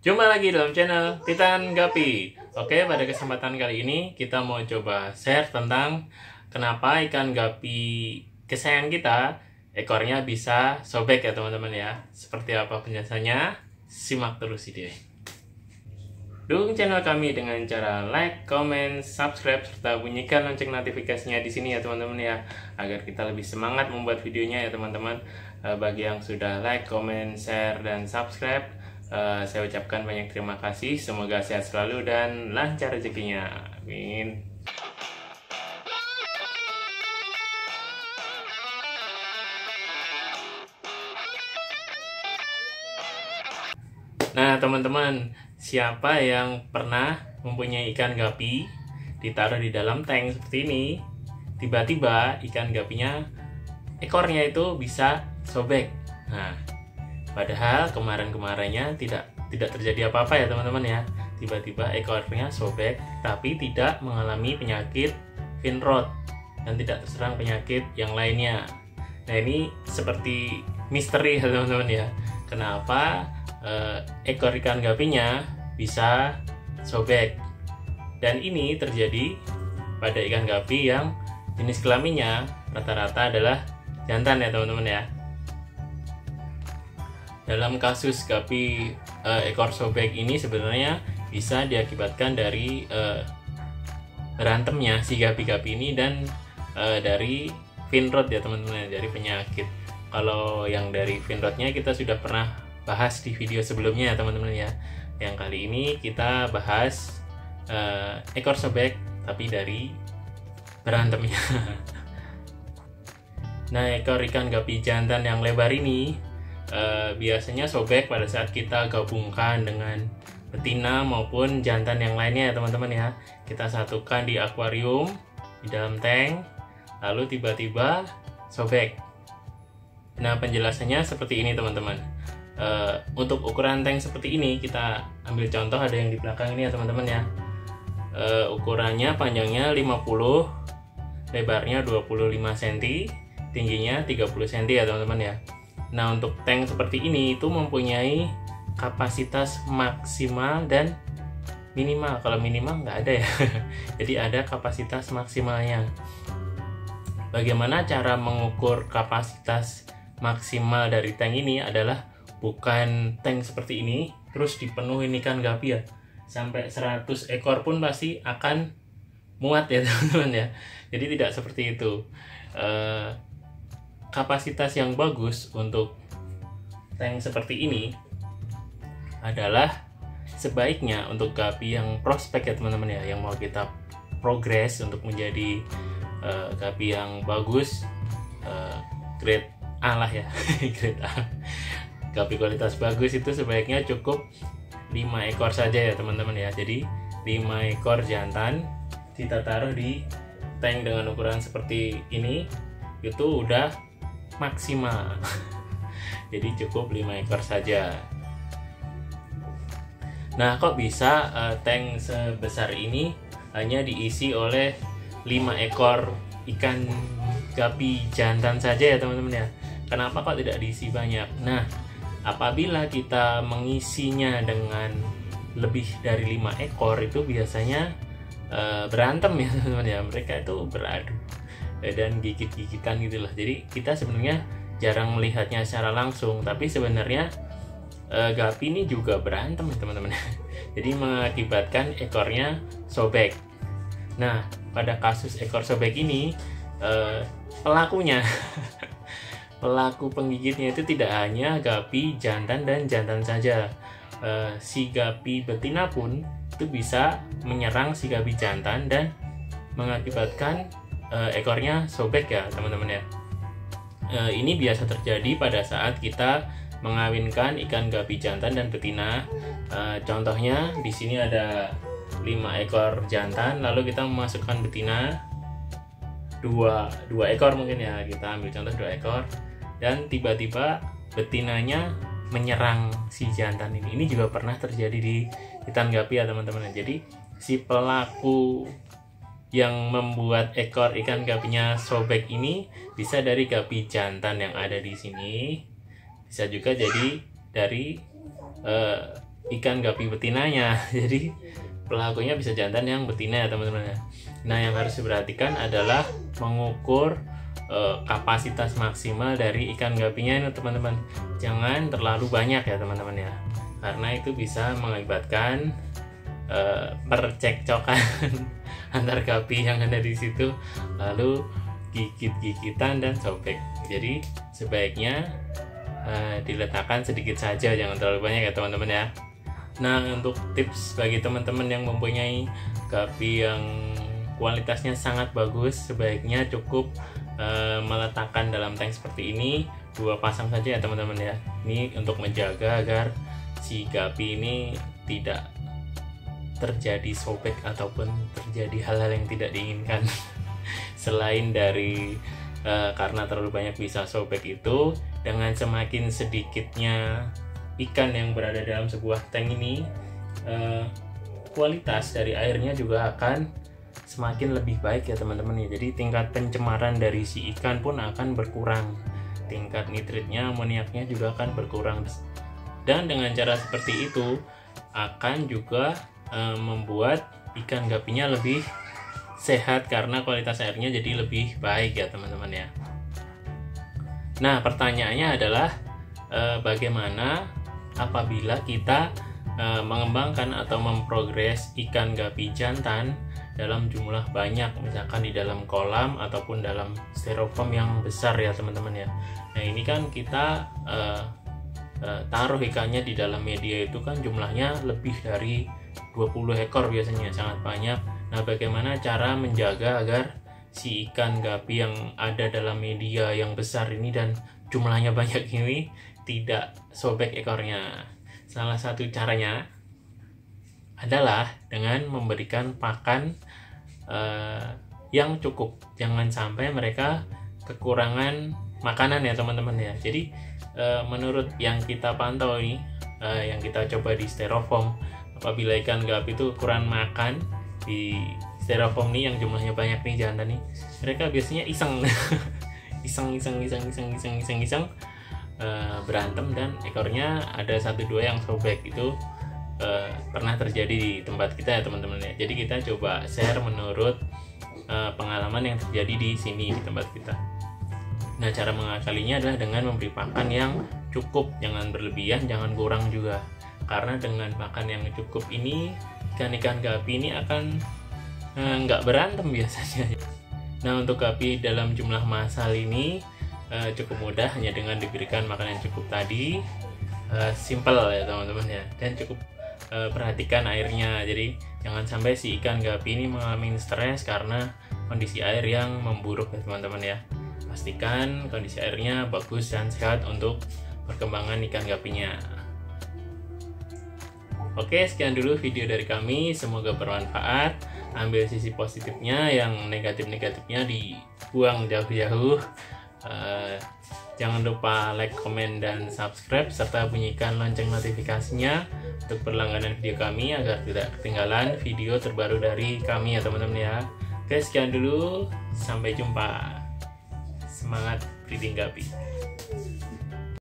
Jumpa lagi dalam channel Titan Gapi. Oke, pada kesempatan kali ini kita mau coba share tentang kenapa ikan gapi kesayangan kita ekornya bisa sobek ya teman-teman ya. Seperti apa penjelasannya? Simak terus video. Dukung channel kami dengan cara like, comment, subscribe, serta bunyikan lonceng notifikasinya di sini ya teman-teman ya, agar kita lebih semangat membuat videonya ya teman-teman. Bagi yang sudah like, comment, share, dan subscribe, saya ucapkan banyak terima kasih. Semoga sehat selalu dan lancar rezekinya. Amin. Nah teman-teman, siapa yang pernah mempunyai ikan gapi ditaruh di dalam tank seperti ini, tiba-tiba ikan gapinya ekornya itu bisa sobek. Nah, padahal kemarin-kemarinnya tidak terjadi apa-apa ya teman-teman ya. Tiba-tiba ekornya sobek tapi tidak mengalami penyakit fin rot dan tidak terserang penyakit yang lainnya. Nah ini seperti misteri ya teman-teman ya. Kenapa ekor ikan gapinya bisa sobek? Dan ini terjadi pada ikan gapi yang jenis kelaminnya rata-rata adalah jantan ya teman-teman ya. Dalam kasus gapi ekor sobek ini sebenarnya bisa diakibatkan dari berantemnya si gapi-gapi ini dan dari fin rot ya teman-teman, dari penyakit. Kalau yang dari fin rotnya kita sudah pernah bahas di video sebelumnya ya teman-teman ya. Yang kali ini kita bahas ekor sobek tapi dari berantemnya. Nah, ekor ikan gapi jantan yang lebar ini biasanya sobek pada saat kita gabungkan dengan betina maupun jantan yang lainnya ya teman-teman ya. Kita satukan di akuarium di dalam tank, lalu tiba-tiba sobek. Nah penjelasannya seperti ini teman-teman. Untuk ukuran tank seperti ini kita ambil contoh, ada yang di belakang ini ya teman-teman ya. Ukurannya panjangnya 50, lebarnya 25 cm, tingginya 30 cm ya teman-teman ya. Nah untuk tank seperti ini itu mempunyai kapasitas maksimal dan minimal. Kalau minimal nggak ada ya. Jadi ada kapasitas maksimalnya. Bagaimana cara mengukur kapasitas maksimal dari tank ini adalah bukan tank seperti ini terus dipenuhin ikan gapi ya, sampai 100 ekor pun pasti akan muat ya teman-teman ya. Jadi tidak seperti itu. Kapasitas yang bagus untuk tank seperti ini adalah sebaiknya untuk gapi yang prospek ya teman-teman ya, yang mau kita progres untuk menjadi gapi yang bagus, grade A lah ya. Grade A, gapi kualitas bagus itu sebaiknya cukup 5 ekor saja ya teman-teman ya. Jadi 5 ekor jantan kita taruh di tank dengan ukuran seperti ini itu udah maksimal. Jadi cukup 5 ekor saja. Nah kok bisa tank sebesar ini hanya diisi oleh 5 ekor ikan gapi jantan saja ya teman-teman ya. Kenapa kok tidak diisi banyak? Nah apabila kita mengisinya dengan lebih dari 5 ekor itu biasanya berantem ya teman-teman ya. Mereka itu beradu dan gigit-gigitan gitulah. Jadi kita sebenarnya jarang melihatnya secara langsung, tapi sebenarnya gapi ini juga berantem ya teman-teman. Jadi mengakibatkan ekornya sobek. Nah pada kasus ekor sobek ini pelakunya pelaku penggigitnya itu tidak hanya gapi jantan dan jantan saja. Si gapi betina pun itu bisa menyerang si gapi jantan dan mengakibatkan ekornya sobek ya teman-teman ya. Ini biasa terjadi pada saat kita mengawinkan ikan gapi jantan dan betina. Contohnya di sini ada 5 ekor jantan, lalu kita memasukkan betina 2 ekor mungkin ya. Kita ambil contoh 2 ekor. dan tiba-tiba betinanya menyerang si jantan ini. Ini juga pernah terjadi di ikan gapi ya teman-teman. Jadi si pelaku yang membuat ekor ikan gapinya sobek ini bisa dari gapi jantan yang ada di sini, bisa juga jadi dari ikan gapi betinanya. Jadi pelakunya bisa jantan yang betina ya teman-teman ya. Nah, yang harus diperhatikan adalah mengukur kapasitas maksimal dari ikan gapinya ini teman-teman. Jangan terlalu banyak ya teman-teman ya, karena itu bisa mengakibatkan percekcokan antar gapi yang ada di situ, lalu gigit-gigitan dan sobek. Jadi sebaiknya diletakkan sedikit saja, jangan terlalu banyak ya teman-teman ya. Nah, untuk tips bagi teman-teman yang mempunyai gapi yang kualitasnya sangat bagus, sebaiknya cukup meletakkan dalam tank seperti ini 2 pasang saja ya teman-teman ya. Ini untuk menjaga agar si gapi ini tidak terjadi sobek ataupun terjadi hal-hal yang tidak diinginkan. Selain dari karena terlalu banyak bisa sobek itu, dengan semakin sedikitnya ikan yang berada dalam sebuah tank ini, kualitas dari airnya juga akan semakin lebih baik ya teman-teman ya. Jadi tingkat pencemaran dari si ikan pun akan berkurang, tingkat nitritnya, amoniaknya juga akan berkurang. Dan dengan cara seperti itu akan juga membuat ikan gapinya lebih sehat karena kualitas airnya jadi lebih baik ya teman-teman ya. Nah, pertanyaannya adalah bagaimana apabila kita mengembangkan atau memprogres ikan gapi jantan dalam jumlah banyak, misalkan di dalam kolam ataupun dalam styrofoam yang besar ya teman-teman ya. Nah, ini kan kita taruh ikannya di dalam media itu kan jumlahnya lebih dari 20 ekor biasanya, sangat banyak. Nah, bagaimana cara menjaga agar si ikan gapi yang ada dalam media yang besar ini dan jumlahnya banyak ini tidak sobek ekornya? Salah satu caranya adalah dengan memberikan pakan yang cukup. Jangan sampai mereka kekurangan makanan ya teman-teman ya. Jadi menurut yang kita pantau ini, yang kita coba di styrofoam, apabila ikan gapi itu kurang makan di styrofoam nih yang jumlahnya banyak nih jantan nih, mereka biasanya iseng iseng berantem dan ekornya ada 1-2 yang sobek. Itu pernah terjadi di tempat kita ya teman-teman ya. Jadi kita coba share menurut pengalaman yang terjadi di sini di tempat kita. Nah, cara mengakalinya adalah dengan memberi pakan yang cukup, jangan berlebihan, jangan kurang juga. Karena dengan pakan yang cukup ini, ikan-ikan gapi ini akan nggak berantem biasanya. Nah, untuk gapi dalam jumlah massal ini cukup mudah, hanya dengan diberikan makan yang cukup tadi. Simple ya teman-teman ya, dan cukup perhatikan airnya. Jadi jangan sampai si ikan gapi ini mengalami stres karena kondisi air yang memburuk ya teman-teman ya. Pastikan kondisi airnya bagus dan sehat untuk perkembangan ikan gapinya. Oke, sekian dulu video dari kami, semoga bermanfaat. Ambil sisi positifnya, yang negatif-negatifnya dibuang jauh-jauh. Jangan lupa like, komen, dan subscribe, serta bunyikan lonceng notifikasinya untuk berlangganan video kami agar tidak ketinggalan video terbaru dari kami ya teman-teman ya. Oke, sekian dulu, sampai jumpa. Semangat breeding gapi.